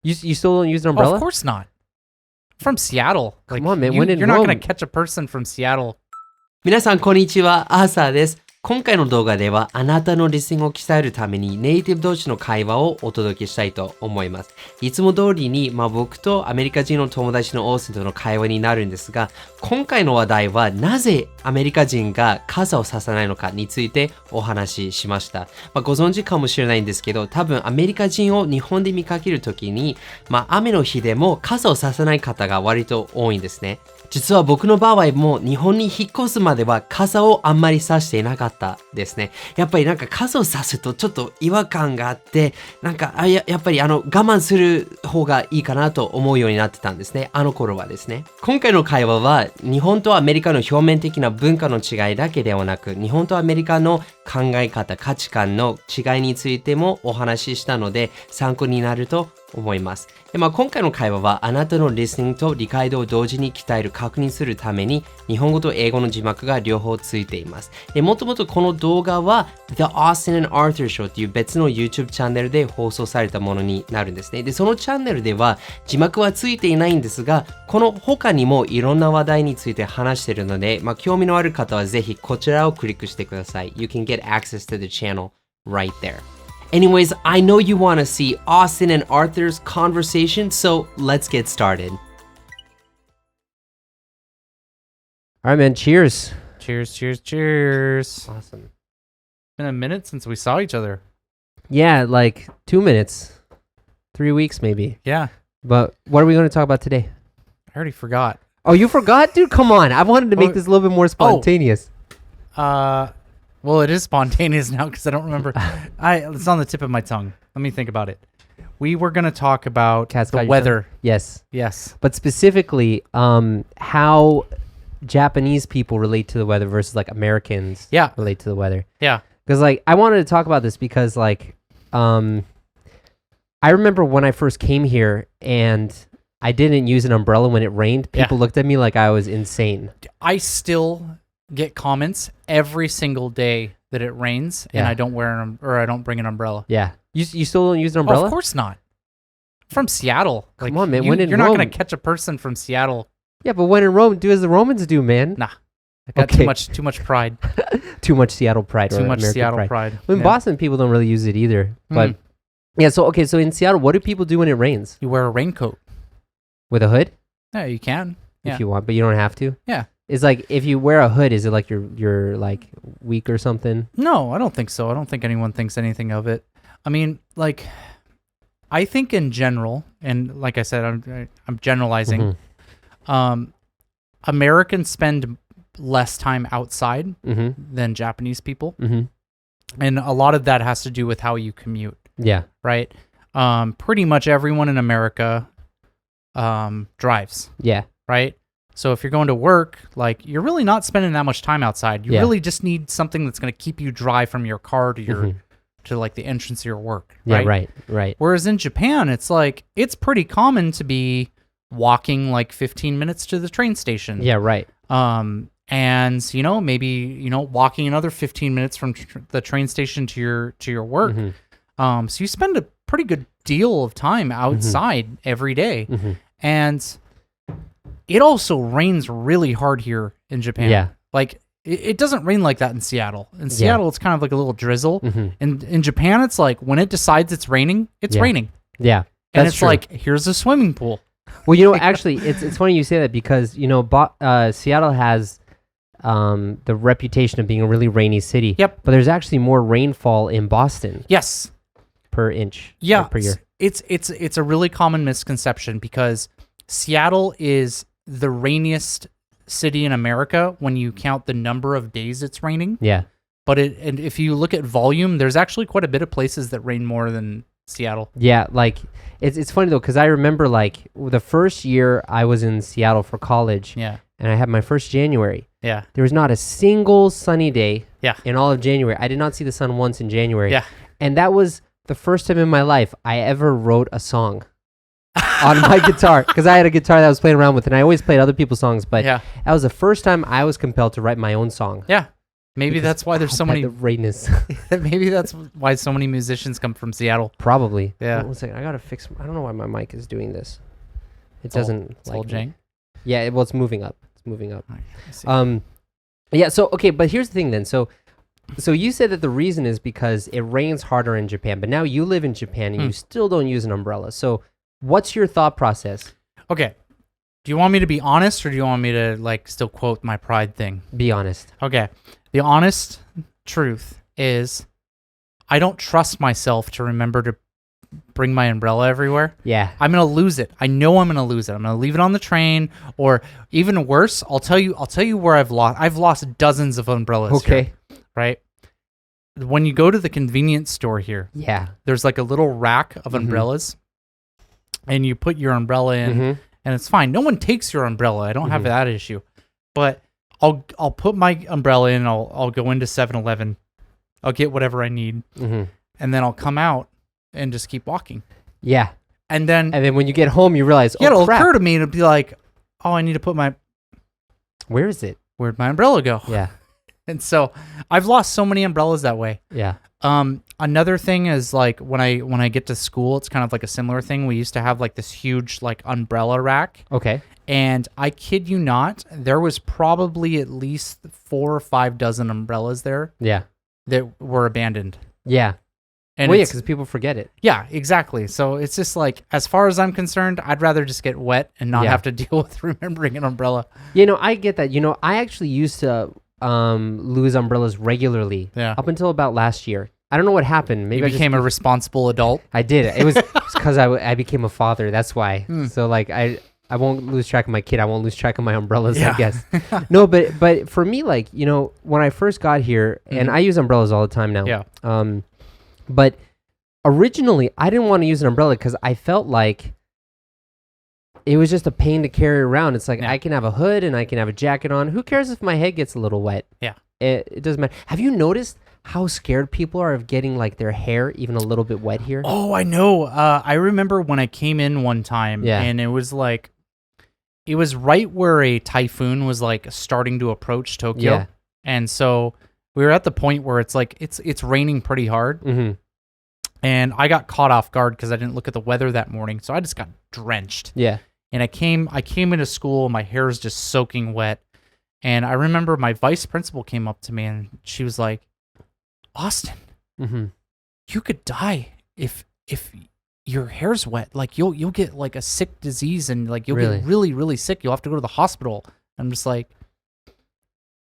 You still don't use an umbrella? Of course not. From Seattle. Come on, man. You're not going to catch a person from Seattle. 皆さん、こんにちは。アーサーです。今回の動画では、あなたのリスニングを鍛えるためにネイティブ同士の会話をお届けしたいと思います。いつも通りに、僕とアメリカ人の友達のオースティンとの会話になるんですが、今回の話題はなぜアメリカ人が傘を差さないのかについてお話ししました。ご存知かもしれないんですけど、多分アメリカ人を日本で見かけるときに、雨の日でも傘を差さない方が割と多いんですね。実は僕の場合も日本に引っ越すまでは傘をあんまり差していなかったですね。やっぱり傘を差すとちょっと違和感があって、やっぱり我慢する方がいいかなと思うようになってたんですね。あの頃はですね。今回の会話は日本とアメリカの表面的な文化の違いだけではなく、日本とアメリカの考え方、価値観の違いについてもお話ししたので参考になると思います。で今回の会話はあなたのリスニングと理解度を同時に鍛える確認するために日本語と英語の字幕が両方ついています。でもともとこの動画は The Austin and Arthur Show という別の YouTube チャンネルで放送されたものになるんですね。でそのチャンネルでは字幕はついていないんですが、この他にもいろんな話題について話しているので、興味のある方はぜひこちらをクリックしてください。You can get access to the channel right there.Anyways, I know you want to see Austin and Arthur's conversation, so let's get started. All right, man. Cheers. Cheers, cheers, cheers. Awesome. It's been a minute since we saw each other. Yeah, like 2 minutes. 3 weeks maybe. Yeah. But what are we going to talk about today? I already forgot. Oh, you forgot? Dude, come on. I wanted to make this a little bit more spontaneous. Well, it is spontaneous now because I don't remember. It's on the tip of my tongue. Let me think about it. We were going to talk about the weather. Yes. Yes. But specifically, how Japanese people relate to the weather versus like Americans relate to the weather. Yeah. Because I wanted to talk about this because I remember when I first came here and I didn't use an umbrella when it rained. People looked at me like I was insane. I still get comments every single day that it rains and I don't I don't bring an umbrella. Yeah. You still don't use an umbrella? Of course not. From Seattle. Come on, man. You're not going to catch a person from Seattle. Yeah, but when in Rome, do as the Romans do, man. Nah. I got too much pride. Too much Seattle pride. Too much American Seattle pride. In Boston, people don't really use it either. But so in Seattle, what do people do when it rains? You wear a raincoat. With a hood? Yeah, you can. Yeah. If you want, but you don't have to? Yeah. It's like if you wear a hood, is it like you're like weak or something? No, I don't think so. I don't think anyone thinks anything of it. I mean, I think in general, and like I said, I'm generalizing. Americans spend less time outside than Japanese people, and a lot of that has to do with how you commute. Yeah. Right. Pretty much everyone in America drives. Yeah. Right. So if you're going to work, you're really not spending that much time outside. You really just need something that's going to keep you dry from your car to your to the entrance of your work. Right? Yeah, right. Whereas in Japan, it's it's pretty common to be walking 15 minutes to the train station. Yeah, right. And maybe walking another 15 minutes from the train station to your work. So you spend a pretty good deal of time outside every day. And it also rains really hard here in Japan. Yeah. It doesn't rain like that in Seattle. In Seattle, it's kind of like a little drizzle. And in Japan, it's when it decides it's raining, it's raining. Yeah. And it's here's a swimming pool. Well, actually, it's funny you say that because, Seattle has the reputation of being a really rainy city. Yep. But there's actually more rainfall in Boston. Yes. Per inch. Yeah. Per year. It's a really common misconception because Seattle is the rainiest city in America when you count the number of days it's raining. Yeah. But if you look at volume, there's actually quite a bit of places that rain more than Seattle. Yeah, it's funny though because I remember the first year I was in Seattle for college. Yeah. And I had my first January. Yeah. There was not a single sunny day. Yeah. In all of January. I did not see the sun once in January. Yeah. And that was the first time in my life I ever wrote a song on my guitar because I had a guitar that I was playing around with and I always played other people's songs, but that was the first time I was compelled to write my own song. Yeah. Maybe Because that's why there's so many. The rain is Maybe that's why so many musicians come from Seattle. probably. Yeah. One second, I gotta fix. I don't know why my mic is doing this. It It's all- doesn't. It's all me. jank. Yeah. Well, it's moving up. It's moving up. All right, let's see. Yeah. So okay, but here's the thing then. So you said that the reason is because it rains harder in Japan, but now you live in Japan and you still don't use an umbrella. So what's your thought process? Okay. Do you want me to be honest, or do you want me to like still quote my pride thing? Be honest. Okay. The honest truth is, I don't trust myself to remember to bring my umbrella everywhere. Yeah. I'm gonna lose it. I know I'm gonna lose it. I'm gonna leave it on the train, or even worse, I'll tell you where I've lost dozens of umbrellas. Okay. Here, right? When you go to the convenience store here, Yeah. there's like a little rack of Mhm. umbrellas, and you put your umbrella in, Mhm. and it's fine. No one takes your umbrella. I don't have Mhm. that issue. But I'll put my umbrella in. I'll go into 7-Eleven. I'll get whatever I need, Mhm. and then I'll come out and just keep walking. Yeah. And then And then when you get home, you realize, yeah, oh it'll crap, occur to me to be like, oh, I need to put where is it? where'd my umbrella go? Yeah. And so I've lost so many umbrellas that way. Yeah. Another thing is like when I get to school, it's kind of like a similar thing. We used to have like this huge like umbrella rack, Okay. and I kid you not, there was probably at least 4 or 5 dozen umbrellas there Yeah. that were abandoned. Yeah. And Well, yeah, it's- because people forget it. yeah, exactly. So it's just like, as far as I'm concerned, I'd rather just get wet and not Yeah. have to deal with remembering an umbrella. You know, I get that. You know, I actually used to lose umbrellas regularly Yeah. up until about last year. I don't know what happened. Maybe You I became a responsible adult. I did. It was because I became a father. That's why. Hmm. So like I won't lose track of my kid. I won't lose track of my umbrellas. Yeah. I guess. No, but for me, like, you know, when I first got here, and Mhm. I use umbrellas all the time now. Yeah. But originally I didn't want to use an umbrella because I felt like it was just a pain to carry around. It's like Yeah. I can have a hood and I can have a jacket on. Who cares if my head gets a little wet? Yeah. It doesn't matter. Have you noticed how scared people are of getting like their hair even a little bit wet here? Oh, I know. I remember when I came in one time, Yeah. and it was right where a typhoon was like starting to approach Tokyo. Yeah. And so we were at the point where it's like it's raining pretty hard, Mm-hmm. and I got caught off guard because I didn't look at the weather that morning, so I just got drenched. Yeah. And I came into school, my hair is just soaking wet, and I remember my vice principal came up to me and she was like, "Austin, Mm-hmm. you could die if your hair's wet. Like you'll get like a sick disease, and like you'll Really? get really, really sick. You'll have to go to the hospital." I'm just like,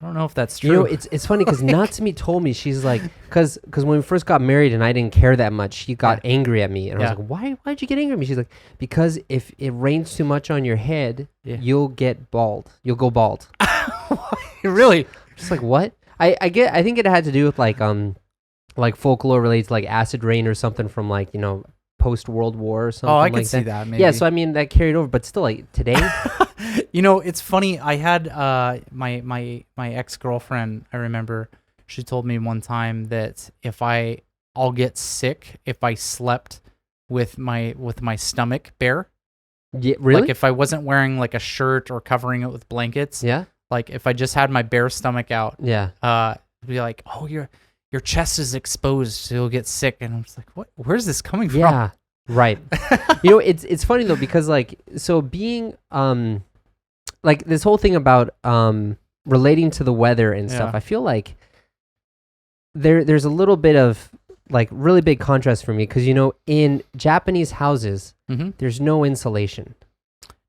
I don't know if that's true. You know, it's funny because Natsumi told me, she's like, because when we first got married and I didn't care that much, she got angry at me. And I was like, why'd you get angry at me? She's like, because if it rains too much on your head, Yeah. you'll get bald. You'll go bald. Really? Just like, what? I think it had to do with like folklore related to like acid rain or something from like, you know, post World War or something. Oh, I like could see that. Maybe. Yeah, so I mean that carried over, but still like today. You know, it's funny. I had my ex-girlfriend, I remember, she told me one time that I'll get sick if I slept with my stomach bare. Yeah, really? Like if I wasn't wearing like a shirt or covering it with blankets. Yeah. Like if I just had my bare stomach out, Yeah. it'd be like, "Oh, your chest is exposed, so you'll get sick." And I'm just like, "What? Where's this coming from?" Yeah. Right. You know, it's funny though because like so being like this whole thing about relating to the weather and stuff, Yeah. I feel like there's a little bit of like really big contrast for me because you know in Japanese houses Mm-hmm. there's no insulation.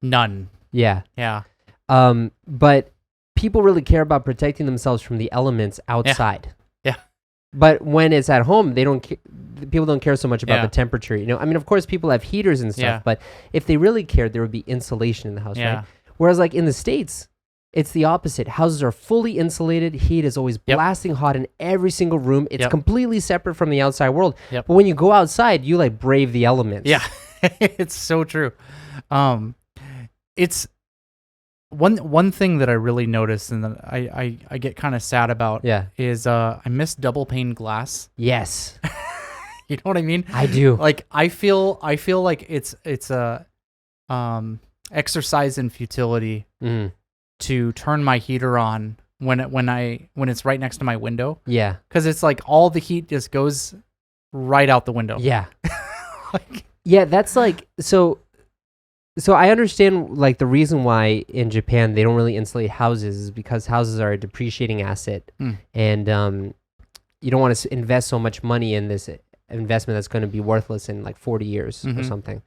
None. Yeah. Yeah. But people really care about protecting themselves from the elements outside. Yeah. But when it's at home, people don't care so much about Yeah. the temperature. You know, I mean, of course, people have heaters and stuff, Yeah. but if they really cared, there would be insulation in the house, Yeah. right? Whereas, like in the States, it's the opposite. Houses are fully insulated. Heat is always Yep. blasting hot in every single room. It's Yep. completely separate from the outside world. Yep. But when you go outside, you like brave the elements. Yeah. It's so true. It's one thing that I really noticed and that I get kind of sad about Yeah. is I miss double pane glass. Yes, You know what I mean? I do. Like I feel like it's a exercise in futility Mhm. to turn my heater on when it's right next to my window. Yeah. Because it's like all the heat just goes right out the window. Yeah. Like, yeah, that's like so I understand like the reason why in Japan they don't really insulate houses is because houses are a depreciating asset, and you don't want to invest so much money in this investment that's going to be worthless in like 40 years or something.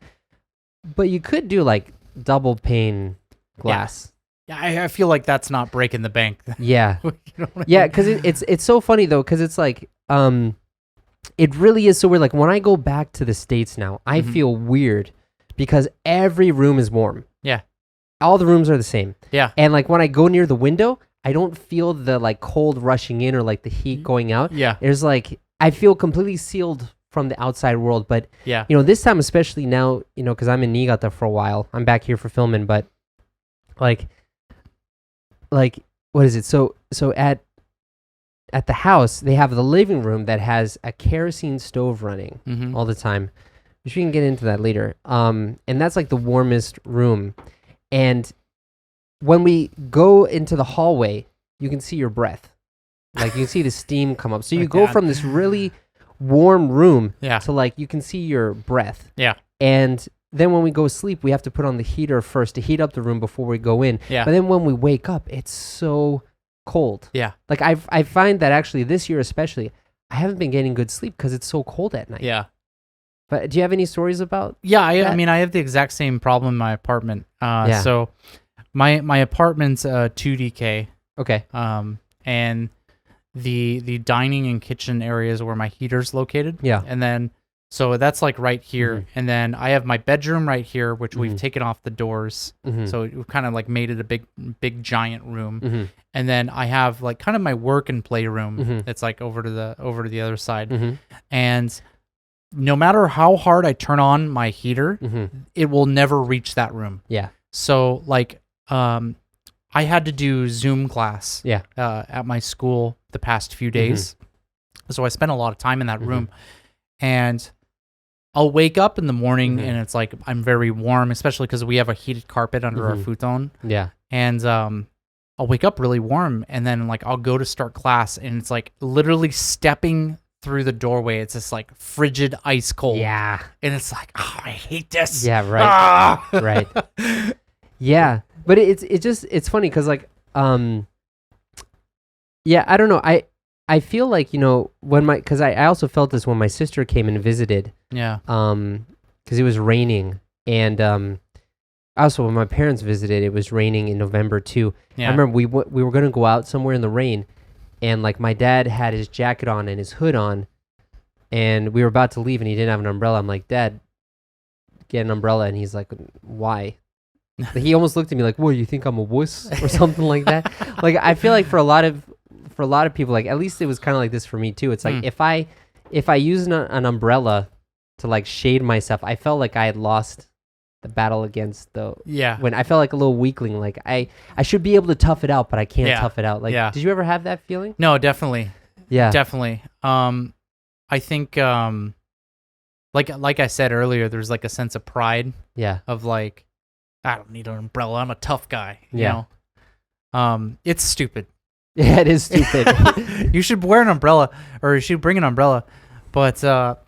But you could do like double pane glass. Yeah, I feel like that's not breaking the bank. Yeah. You know what I Yeah, mean? because it's so funny though, because it's like it really is so weird. Like when I go back to the States now, I feel weird because every room is warm. Yeah. All the rooms are the same. Yeah. And like when I go near the window, I don't feel the like cold rushing in or like the heat going out. Yeah. There's like I feel completely sealed from the outside world. But yeah, you know, this time especially now, you know, because I'm in Niigata for a while. I'm back here for filming, but like what is it? So at the house they have the living room that has a kerosene stove running all the time. Which we can get into that later. And that's like the warmest room. And when we go into the hallway, you can see your breath. Like you can see the steam come up. So you go from this really warm room to like you can see your breath. Yeah. And then when we go sleep, we have to put on the heater first to heat up the room before we go in. Yeah. But then when we wake up, it's so cold. Yeah. Like I find that actually this year especially, I haven't been getting good sleep because it's so cold at night. Yeah. But do you have any stories about? Yeah, I mean, I have the exact same problem in my apartment. So my apartment's 2DK. Okay. And the dining and kitchen areas where my heater's located. Yeah. And then so that's like right here, and then I have my bedroom right here, which we've taken off the doors. So we've kind of like made it a big giant room. And then I have like kind of my work and play room. It's like over to the other side, and no matter how hard I turn on my heater, it will never reach that room. Yeah. So like, I had to do Zoom class at my school the past few days. So I spent a lot of time in that room, and I'll wake up in the morning and it's like, I'm very warm, especially because we have a heated carpet under our futon. Yeah. And, I'll wake up really warm, and then like, I'll go to start class, and it's like literally stepping through the doorway, it's just like frigid ice cold. Yeah. And it's like, oh, I hate this. Yeah, right. Right. Yeah. But it's funny because like yeah, I don't know. I feel like, you know, because I also felt this when my sister came and visited. Yeah. Because it was raining, and also when my parents visited, it was raining in November too. Yeah. I remember we were gonna go out somewhere in the rain. And like my dad had his jacket on and his hood on, and we were about to leave, and he didn't have an umbrella. I'm like, Dad, get an umbrella. And he's like, why? Like, he almost looked at me like, what, you think I'm a wuss or something like that? Like I feel like for a lot of people, like at least it was kind of like this for me too. It's like if I use an umbrella to like shade myself, I felt like I had lost the battle against when I felt like a little weakling, like I should be able to tough it out, but I can't tough it out. Like, did you ever have that feeling? No, definitely. Yeah, definitely. I think, like I said earlier, there's like a sense of pride. Yeah. Of like, I don't need an umbrella. I'm a tough guy. You know? It's stupid. Yeah, it is stupid. You should wear an umbrella, or you should bring an umbrella. But,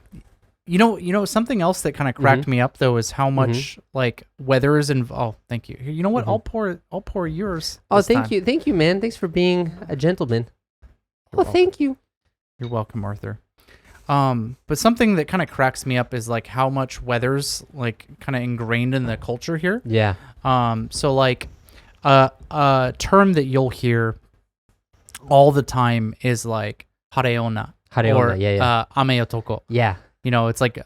you know, something else that kind of cracked me up though is how much like weather is involved. Oh, thank you. You know what? I'll pour yours. Oh, thank you, man. Thanks for being a gentleman. Thank you. You're welcome, Arthur. But something that kind of cracks me up is like how much weather's like kind of ingrained in the culture here. Yeah. So like a term that you'll hear all the time is like hareona. Or ame otoko. Yeah. You know, it's like,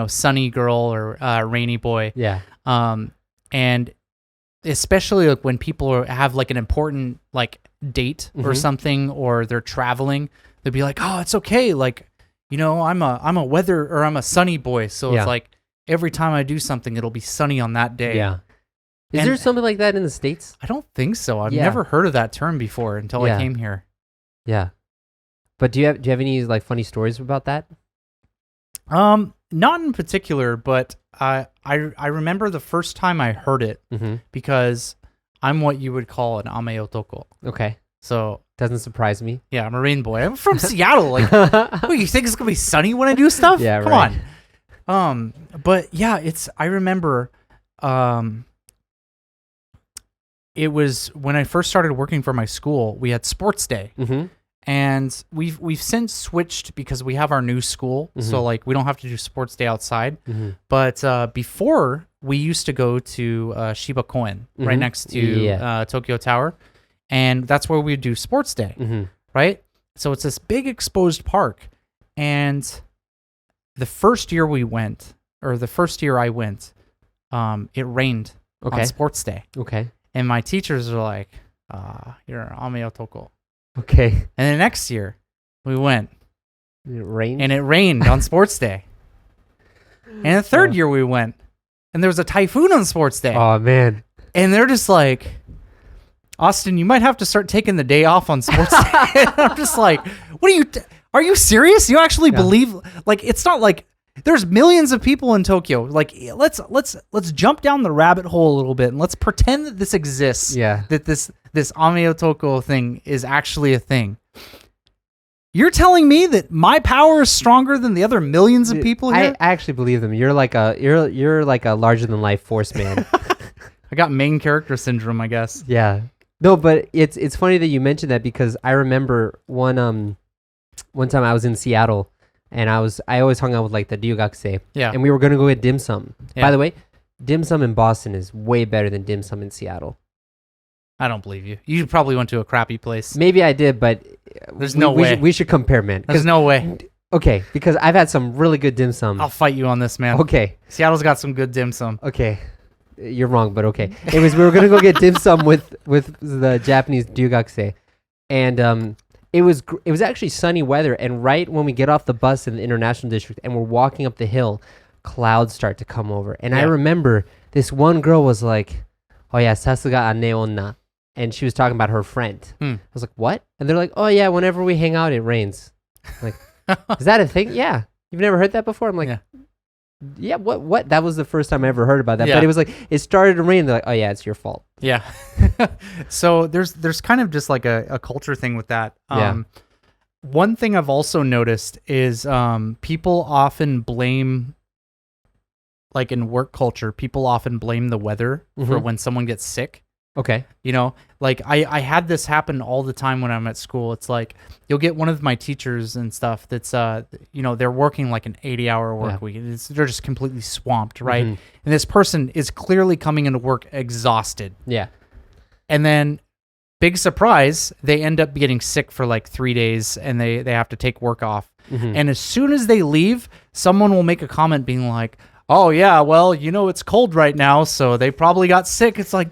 sunny girl or rainy boy. Yeah. And especially like when people have like an important like date or something, or they're traveling, they'll be like, oh, it's okay. Like, you know, I'm a sunny boy. So it's like every time I do something, it'll be sunny on that day. Yeah. Is there something like that in the States? I don't think so. I've never heard of that term before until I came here. Yeah. But do you have any like funny stories about that? Not in particular, but I remember the first time I heard it because I'm what you would call an ame otoko. Okay. So doesn't surprise me. Yeah, I'm a rain boy. I'm from Seattle. Like, what, you think it's gonna be sunny when I do stuff? Yeah, come right. on. But yeah, I remember, it was when I first started working for my school. We had sports day, and we've since switched because we have our new school. So like we don't have to do sports day outside. But before we used to go to Shiba Koen, right next to Tokyo Tower. And that's where we do sports day, right? So it's this big exposed park. And the first year I went, it rained on sports day. Okay. And my teachers were like, you're an ame otoko. Okay. And the next year we went. It rained? And it rained on sports day. And the third year we went. And there was a typhoon on sports day. Oh, man. And they're just like, Austin, you might have to start taking the day off on sports day. I'm just like, what are you serious? You actually believe, like, it's not like there's millions of people in Tokyo. Like, let's jump down the rabbit hole a little bit and let's pretend that this exists. Yeah. That this Ame Otoko thing is actually a thing. You're telling me that my power is stronger than the other millions of people here? I actually believe them. You're like a larger than life force, man. I got main character syndrome, I guess. Yeah. No, but it's funny that you mentioned that because I remember one time I was in Seattle and I always hung out with like the ryugakusei. Yeah. And we were gonna go get dim sum. Yeah. By the way, dim sum in Boston is way better than dim sum in Seattle. I don't believe you. You probably went to a crappy place. Maybe I did, but there's no way. We should compare, man. There's no way. Okay, because I've had some really good dim sum. I'll fight you on this, man. Okay. Seattle's got some good dim sum. Okay. You're wrong, but okay. Anyways, we were gonna go get dim sum with the Japanese ryugakusei, and it was actually sunny weather. And right when we get off the bus in the international district and we're walking up the hill, clouds start to come over. And I remember this one girl was like, "Oh yeah, sasuga ane onna," and she was talking about her friend. I was like, "What?" And they're like, "Oh yeah, whenever we hang out, it rains." I'm like, is that a thing? Yeah, you've never heard that before? I'm like. Yeah, what? That was the first time I ever heard about that. But it was like, it started to rain. They're like, oh yeah, it's your fault. Yeah. So there's kind of just like a culture thing with that. One thing I've also noticed is people often blame, like in work culture, people often blame the weather for when someone gets sick. Okay. You know, like I had this happen all the time when I'm at school. It's like you'll get one of my teachers and stuff that's, you know, they're working like an 80-hour work week. They're just completely swamped, right? And this person is clearly coming into work exhausted. Yeah. And then, big surprise, they end up getting sick for like 3 days and they have to take work off. And as soon as they leave, someone will make a comment being like, oh yeah, well, you know, it's cold right now, so they probably got sick. It's like,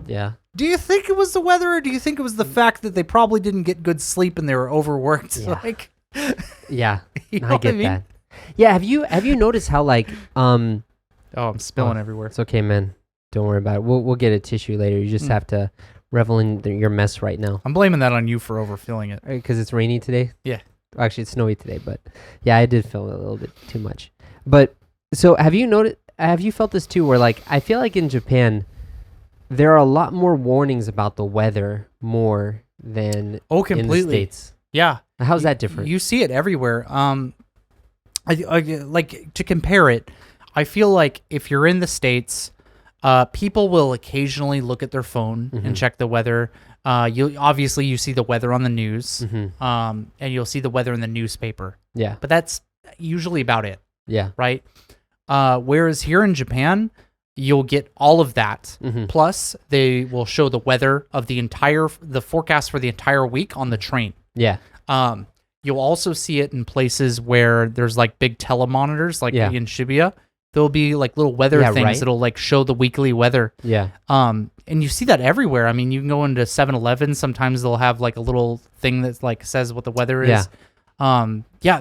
yeah. Do you think it was the weather, or do you think it was the fact that they probably didn't get good sleep and they were overworked? Yeah. Like, yeah, you know I get that. Yeah, have you noticed how like oh, I'm spilling everywhere. It's okay, man. Don't worry about it. We'll get a tissue later. You just have to revel in your mess right now. I'm blaming that on you for overfilling it. Because it's rainy today. Yeah. Well, actually, it's snowy today, but yeah, I did feel a little bit too much. But so have you felt this too? Where like I feel like in Japan, there are a lot more warnings about the weather more than in the States. Yeah. How's that different? You see it everywhere. I like to compare it. I feel like if you're in the States, people will occasionally look at their phone and check the weather. You see the weather on the news, and you'll see the weather in the newspaper. Yeah. But that's usually about it. Yeah. Right? Whereas here in Japan, you'll get all of that. Plus, they will show the weather of the forecast for the entire week on the train. Yeah. You'll also see it in places where there's like big telemonitors, like in Shibuya. There'll be like little weather things that'll like show the weekly weather. Yeah. And you see that everywhere. I mean, you can go into 7-Eleven. Sometimes they'll have like a little thing that like says what the weather is. Yeah.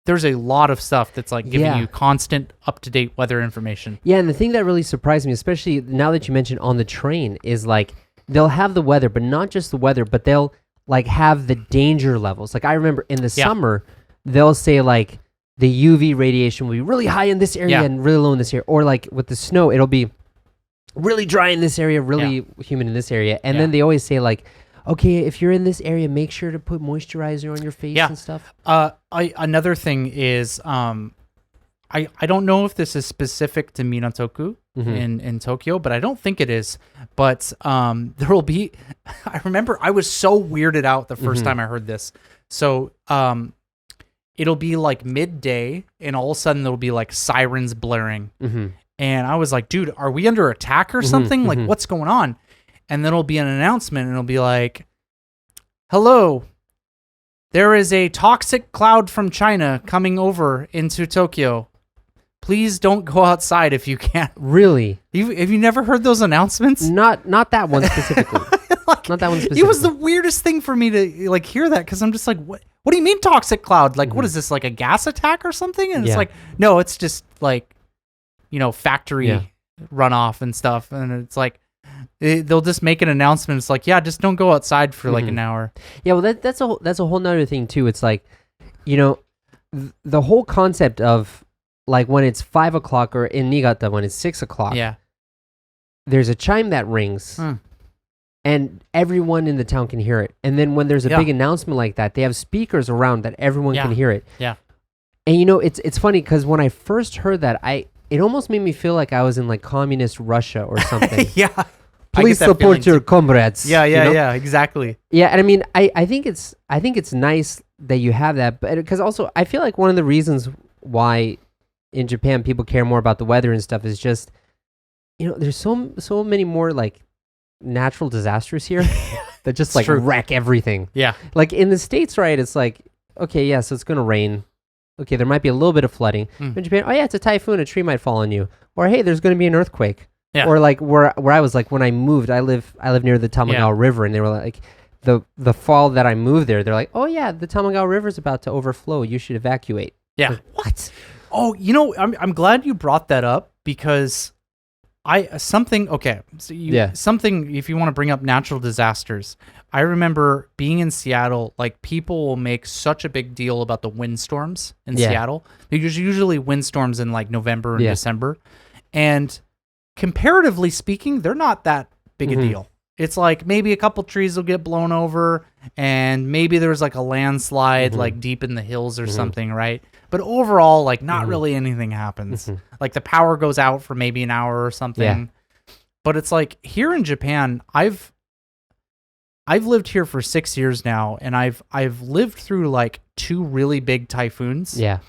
There's a lot of stuff that's like giving you constant up-to-date weather information. Yeah, and the thing that really surprised me, especially now that you mentioned on the train, is like they'll have the weather, but not just the weather, but they'll like have the danger levels. Like I remember in the summer, they'll say like the UV radiation will be really high in this area and really low in this area. Or like with the snow, it'll be really dry in this area, really humid in this area. And then they always say like, okay, if you're in this area, make sure to put moisturizer on your face and stuff. Another thing is, I don't know if this is specific to Minatoku in Tokyo, but I don't think it is. But there will be. I remember I was so weirded out the first time I heard this. So it'll be like midday, and all of a sudden there'll be like sirens blaring, and I was like, dude, are we under attack or something? Like, what's going on? And then it'll be an announcement, and it'll be like, hello, there is a toxic cloud from China coming over into Tokyo. Please don't go outside if you can't. Really? Have you never heard those announcements? Not that one specifically. Not that one specifically. It was the weirdest thing for me to like hear that, because I'm just like, what do you mean toxic cloud? Like, what is this, like a gas attack or something? And it's like, no, it's just like, factory runoff and stuff. And it's like, they'll just make an announcement. It's like, yeah, just don't go outside for like an hour. Yeah, well, that's a whole nother thing too. It's like, the whole concept of like when it's 5 o'clock, or in Niigata when it's 6 o'clock. Yeah. There's a chime that rings, and everyone in the town can hear it. And then when there's a big announcement like that, they have speakers around that everyone can hear it. Yeah. And it's funny because when I first heard that, it almost made me feel like I was in like communist Russia or something. Yeah. Please support your comrades. Yeah, exactly. Yeah, and I mean, I think it's nice that you have that, but because also I feel like one of the reasons why in Japan people care more about the weather and stuff is just, there's so many more like natural disasters here that just like wreck everything. Yeah. Like in the States, right? It's like, okay, yeah, so it's gonna rain. Okay, there might be a little bit of flooding. In Japan, oh yeah, it's a typhoon, a tree might fall on you. Or hey, there's gonna be an earthquake. Yeah. Or like where I was, like when I moved, I live near the Tamagawa River, and they were like, the fall that I moved there, they're like, oh yeah, the Tamagawa River's about to overflow. You should evacuate. Yeah. Like, what? Oh, I'm glad you brought that up, because something if you want to bring up natural disasters, I remember being in Seattle, like people will make such a big deal about the windstorms in Seattle. There's usually windstorms in like November and December, and comparatively speaking, they're not that big a deal. It's like maybe a couple trees will get blown over, and maybe there's like a landslide like deep in the hills or something, right? But overall, like not really anything happens. Like the power goes out for maybe an hour or something. Yeah. But it's like here in Japan, I've lived here for 6 years now, and I've lived through like 2 really big typhoons. Yeah.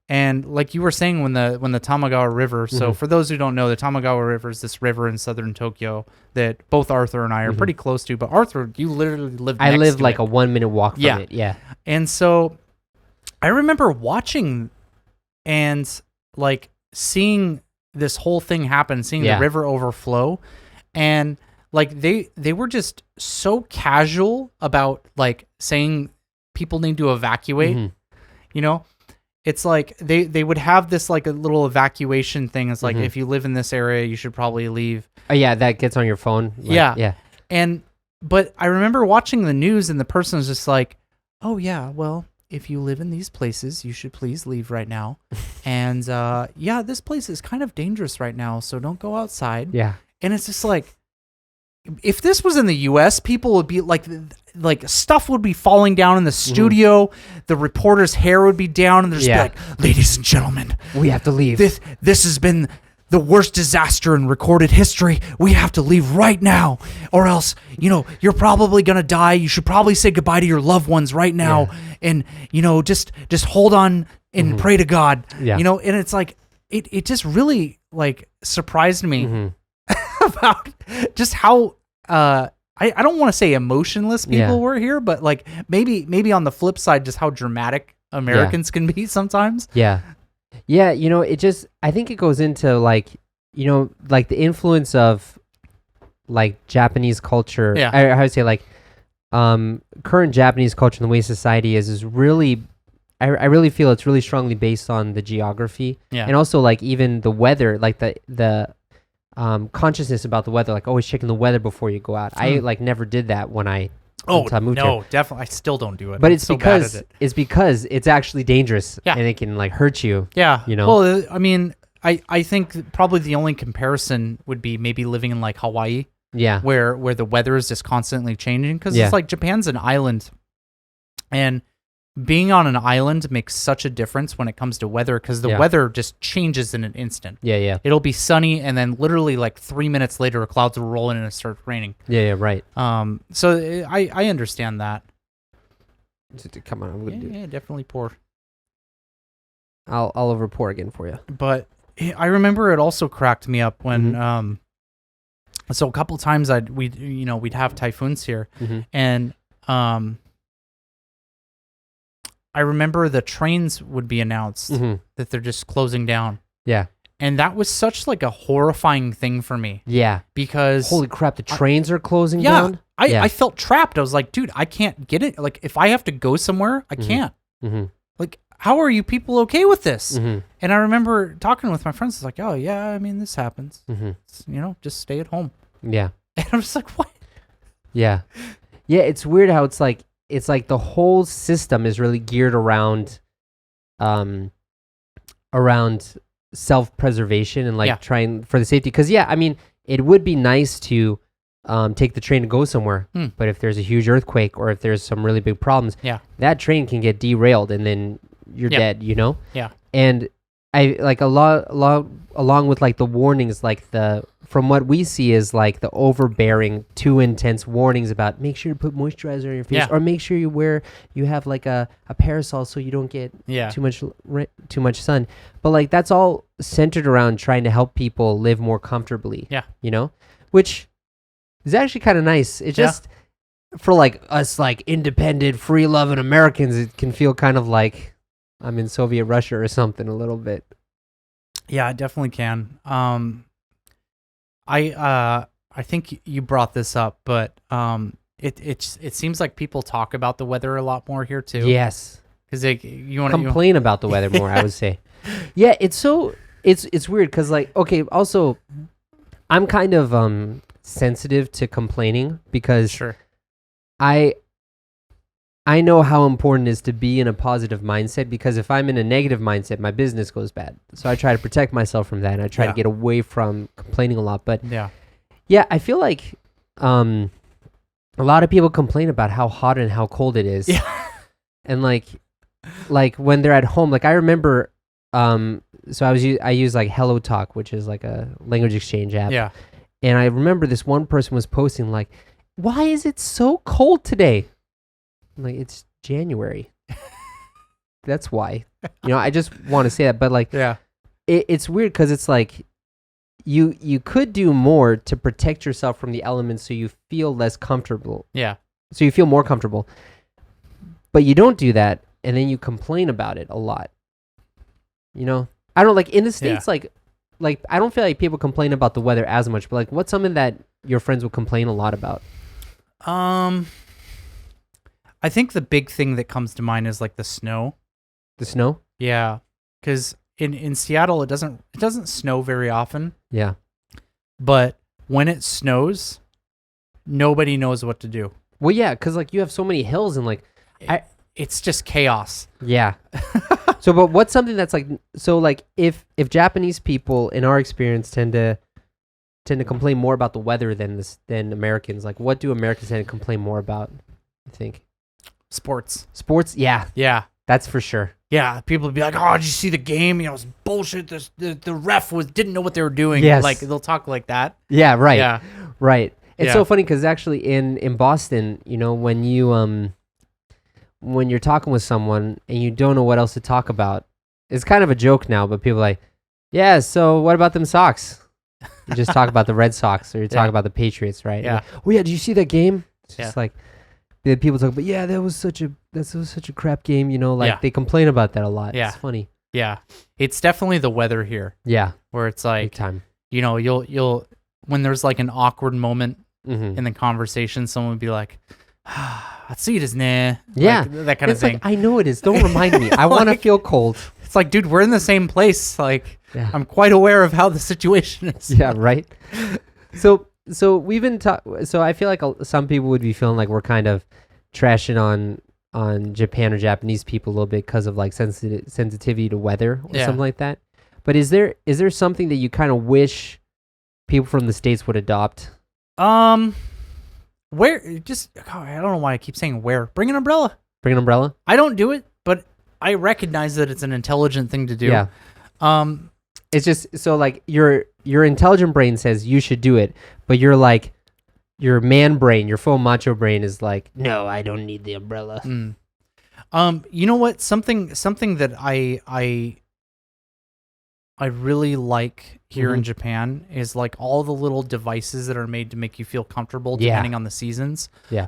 And like you were saying, when the Tamagawa River, so for those who don't know, the Tamagawa River is this river in southern Tokyo that both Arthur and I are pretty close to. But Arthur, you literally live next to it. I live like a 1 minute walk from it. Yeah. And so I remember watching and like seeing this whole thing happen, seeing the river overflow, and like they were just so casual about like saying people need to evacuate. It's like they would have this like a little evacuation thing. It's like, if you live in this area, you should probably leave. Oh yeah, that gets on your phone. Like, yeah. But I remember watching the news, and the person was just like, oh yeah, well, if you live in these places, you should please leave right now. And this place is kind of dangerous right now, so don't go outside. Yeah. And it's just like, if this was in the US, people would be like stuff would be falling down in the studio. The reporter's hair would be down, and they're just be like, ladies and gentlemen, we have to leave. This has been the worst disaster in recorded history. We have to leave right now, or else, you're probably going to die. You should probably say goodbye to your loved ones right now. And, just hold on and pray to God, and it's like, it just really like surprised me about just how, I don't want to say emotionless people were here, but like maybe on the flip side, just how dramatic Americans can be sometimes. Yeah. Yeah, it just, I think it goes into like, like the influence of like Japanese culture. Yeah. I would say like current Japanese culture and the way society is really, I really feel it's really strongly based on the geography. Yeah. And also like even the weather, like the consciousness about the weather, like always checking the weather before you go out. I like never did that when I moved here. Definitely. I still don't do it. But it's because it's actually dangerous and it can like hurt you. Yeah. Well, I mean, I think probably the only comparison would be maybe living in like Hawaii. Yeah. Where the weather is just constantly changing, because Yeah. it's like Japan's an island, and being on an island makes such a difference when it comes to weather, because the Yeah. weather just changes in an instant. Yeah. It'll be sunny, and then literally like 3 minutes later, clouds will roll in and it starts raining. Yeah. Right. So I understand that. Come on, I'm gonna do it. Yeah, definitely pour. I'll over pour again for you. But I remember it also cracked me up when so a couple times we'd have typhoons here, and I remember the trains would be announced that they're just closing down. Yeah. And that was such like a horrifying thing for me. Yeah. Because holy crap, the trains are closing down? I felt trapped. I was like, dude, I can't get it. Like, if I have to go somewhere, I can't. Like, how are you people okay with this? And I remember talking with my friends. It's like, oh, yeah, I mean, this happens. Just stay at home. Yeah. And I'm just like, what? Yeah. Yeah, it's weird how it's like the whole system is really geared around self-preservation and like trying for the safety. Because, I mean, it would be nice to take the train to go somewhere. But if there's a huge earthquake or if there's some really big problems, that train can get derailed and then you're dead, you know? Yeah. And I like along with like the warnings, like from what we see is like the overbearing, too intense warnings about make sure to put moisturizer on your face or make sure you have like a parasol so you don't get too much sun. But like that's all centered around trying to help people live more comfortably. Yeah. You know? Which is actually kind of nice. It just for like us like independent, free loving Americans, it can feel kind of like I'm in Soviet Russia or something a little bit. Yeah, it definitely can. I think you brought this up, but it seems like people talk about the weather a lot more here too. Yes, because you want to complain about the weather more. I would say. Yeah, it's weird because like also I'm kind of sensitive to complaining because I know how important it is to be in a positive mindset, because if I'm in a negative mindset, my business goes bad. So I try to protect myself from that, and I try to get away from complaining a lot. But I feel like a lot of people complain about how hot and how cold it is. Yeah. And like when they're at home, like I remember, so I use like Hello Talk, which is like a language exchange app. Yeah. And I remember this one person was posting like, "Why is it so cold today?" Like, it's January. That's why. I just want to say that, but like it's weird because it's like you could do more to protect yourself from the elements so you feel less comfortable. Yeah. So you feel more comfortable. But you don't do that, and then you complain about it a lot. I don't like in the States like I don't feel like people complain about the weather as much, but like what's something that your friends will complain a lot about? I think the big thing that comes to mind is like the snow. The snow? Yeah, because in Seattle it doesn't snow very often. Yeah, but when it snows, nobody knows what to do. Well, yeah, because like you have so many hills and like it's just chaos. Yeah. So, but what's something that's like like if Japanese people in our experience tend to complain more about the weather than Americans, like what do Americans tend to complain more about? I think. Sports, yeah, that's for sure. Yeah, people would be like, "Oh, did you see the game? It's bullshit. The ref didn't know what they were doing." Yes. Like they'll talk like that. Yeah, right. Yeah, right. It's so funny because actually in Boston, when you're talking with someone and you don't know what else to talk about, it's kind of a joke now. But people are like, "Yeah, so what about them Sox?" You just talk about the Red Sox, or you talk about the Patriots, right? Yeah. Like, oh yeah, did you see that game? It's just like. The people talk about, that was such a crap game, they complain about that a lot. Yeah. It's funny. Yeah. It's definitely the weather here. Yeah. Where it's like, big time. You'll when there's like an awkward moment in the conversation, someone would be like, "Atsuii desu ne." Yeah. Like, that kind of thing. Like, I know it is. Don't remind me. I want to feel cold. It's like, dude, we're in the same place. Like, I'm quite aware of how the situation is. Yeah, right. So we've been so I feel like some people would be feeling like we're kind of trashing on Japan or Japanese people a little bit because of like sensitivity to weather or something like that. But is there something that you kind of wish people from the States would adopt? Where? Just I don't know why I keep saying where. Bring an umbrella. Bring an umbrella? I don't do it, but I recognize that it's an intelligent thing to do. Yeah. It's just so like your intelligent brain says you should do it, but you're like your man brain, your full macho brain is like, no, I don't need the umbrella. You know what? Something that I really like here in Japan is like all the little devices that are made to make you feel comfortable depending on the seasons. Yeah.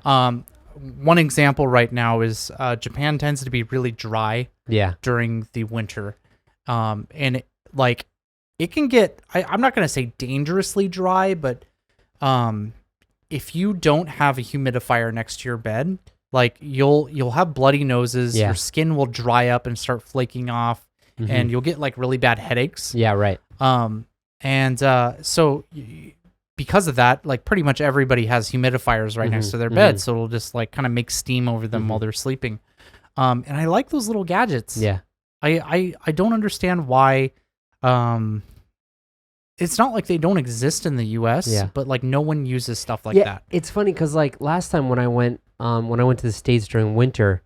One example right now is Japan tends to be really dry during the winter. And it can get, I'm not going to say dangerously dry, but if you don't have a humidifier next to your bed, like you'll have bloody noses, your skin will dry up and start flaking off, and you'll get like really bad headaches. Yeah, right. So because of that, like pretty much everybody has humidifiers right next to their bed, so it'll just like kind of make steam over them while they're sleeping. And I like those little gadgets. Yeah. I don't understand why. It's not like they don't exist in the U.S., but like no one uses stuff like that. It's funny because like last time when I went to the States during winter,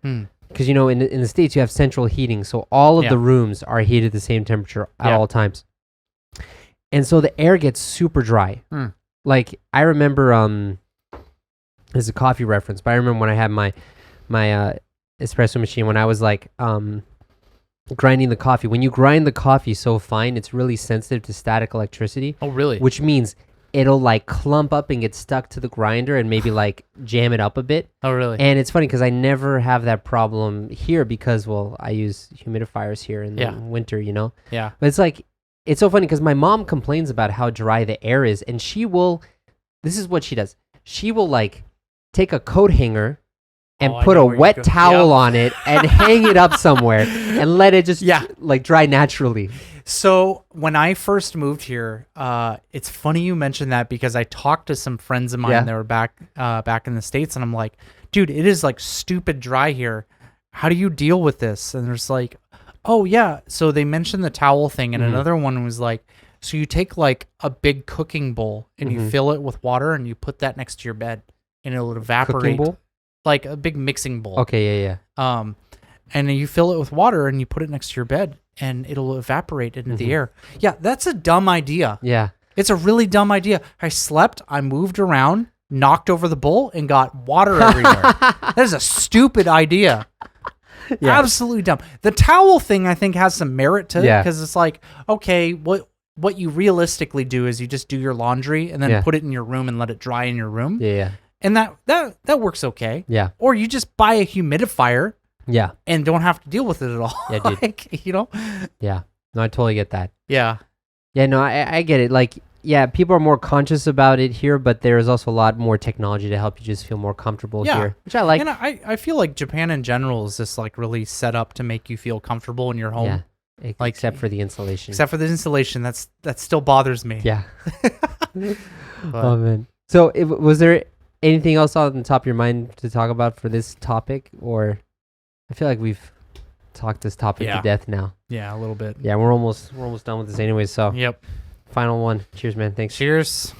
because you know in the States you have central heating, so all of the rooms are heated at the same temperature at all times, and so the air gets super dry. Like I remember, this is a coffee reference, but I remember when I had my espresso machine when I was like grinding the coffee. When you grind the coffee so fine, it's really sensitive to static electricity. Oh, really? Which means it'll like clump up and get stuck to the grinder and maybe like jam it up a bit. Oh, really? And it's funny because I never have that problem here because, well, I use humidifiers here in the winter, you know? Yeah. But it's like, it's so funny because my mom complains about how dry the air is, and this is what she does. She will like take a coat hanger and put a wet towel on it and hang it up somewhere and let it just like dry naturally. So when I first moved here, it's funny you mentioned that because I talked to some friends of mine that were back in the States, and I'm like, dude, it is like stupid dry here. How do you deal with this? And there's like, oh yeah. So they mentioned the towel thing, and another one was like, so you take like a big cooking bowl and you fill it with water and you put that next to your bed and it'll evaporate. Cooking bowl? Like a big mixing bowl. Okay, yeah. And then you fill it with water and you put it next to your bed and it'll evaporate into the air. Yeah, that's a dumb idea. Yeah. It's a really dumb idea. I slept, I moved around, knocked over the bowl, and got water everywhere. That is a stupid idea. Yeah. Absolutely dumb. The towel thing I think has some merit to it because it's like, okay, what you realistically do is you just do your laundry and then put it in your room and let it dry in your room. Yeah. And that works okay. Yeah. Or you just buy a humidifier. Yeah. And don't have to deal with it at all. Yeah, dude. Like, you know? Yeah. No, I totally get that. Yeah. Yeah, no, I get it. Like, yeah, people are more conscious about it here, but there is also a lot more technology to help you just feel more comfortable here, which I like. And I feel like Japan in general is just like really set up to make you feel comfortable in your home. Yeah. Like, except for the insulation. Except for the insulation. That still bothers me. Yeah. Oh, man. So was there anything else on the top of your mind to talk about for this topic? Or I feel like we've talked this topic to death now. Yeah, a little bit. Yeah, we're almost done with this anyway. So yep. Final one. Cheers, man. Thanks. Cheers.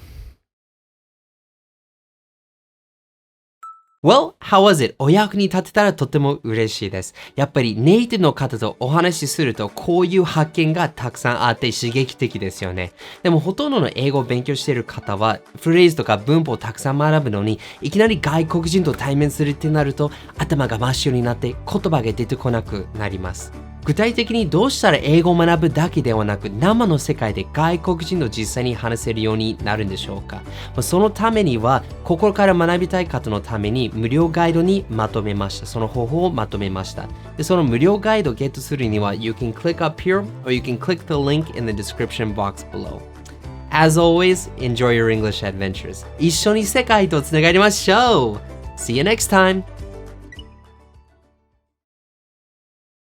Well, how was it? お役に立てたらとっても嬉しいです。やっぱりネイティブの方とお話しするとこういう発見がたくさんあって刺激的ですよね。でもほとんどの英語を勉強している方はフレーズとか文法をたくさん学ぶのにいきなり外国人と対面するってなると頭が真っ白になって言葉が出てこなくなります。具体的にどうしたら英語を学ぶだけではなく生の世界で外国人と実際に話せるようになるんでしょうか。そのためには心から学びたい方のために無料ガイドにまとめました。その方法をまとめました。でその無料ガイドをゲットするには You can click up here or you can click the link in the description box below. As always, enjoy your English adventures. 一緒に世界とつながりましょう. See you next time!